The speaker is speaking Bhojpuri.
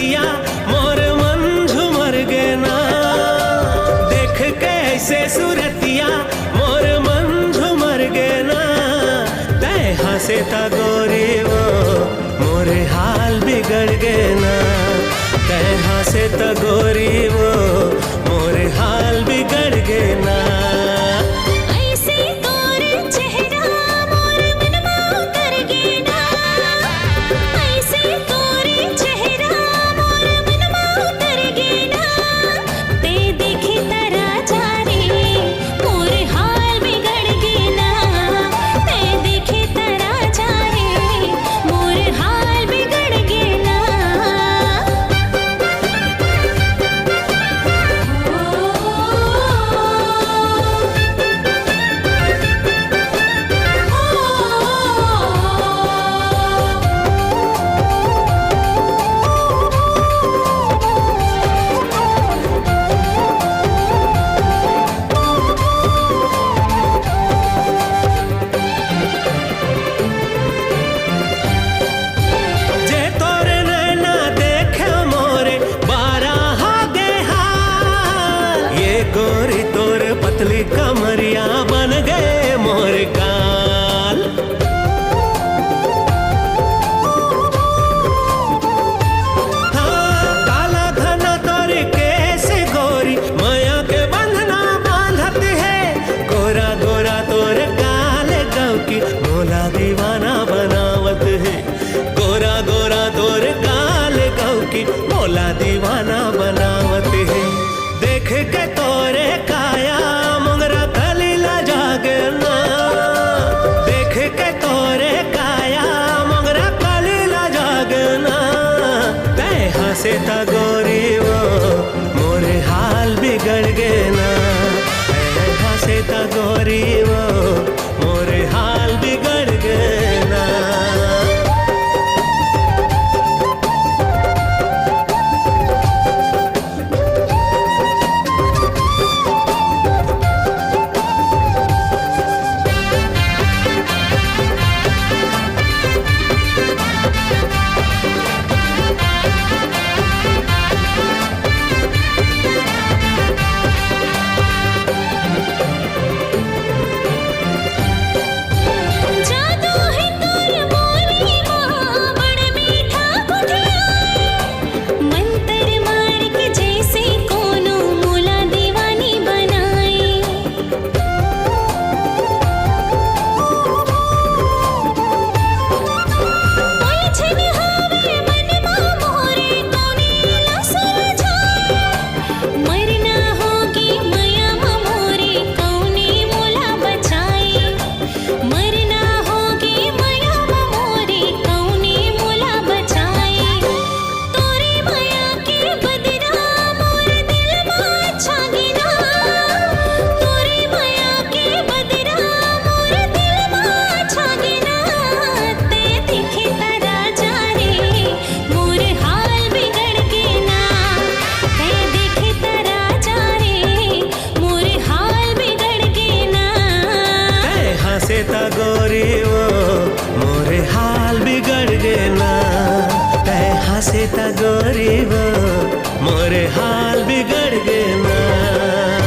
सूरतिया मोर मन झुमर गे ना। देख के ऐसे सूरतिया मोर मन झुमर गे ना। तै हंसे ता गोरी वो मोरे हाल बिगड़ गे ना। तै हंसे ता गोरी वो मोरे हाल बिगड़ गे ना। गोरी तोर पतली कमरिया बन गए मोर गाल। हाँ, काला घना तोर केस गोरी माया के बंधना बांधत है। गोरा गोरा तोर गाल गौ की मोला दीवाना बनावत है। गोरा गोरा तोर गाल गौ की मोला दीवाना बनावत है। देख के तोरे काया मोगरा कलीला जागे ना। देख के तोरे काया मोगरा कलीला जागे ना। तै हंसे ता गोरी वो मोरे हाल बिगड़ गे ना। तै हंसे ता गोरी वो मोरे हाल बिगड़ गे ना। हंसे ता गोरी वो मोरे हाल बिगड़ गे ना। तै हंसे ता गोरी वो मोरे हाल बिगड़ गे ना।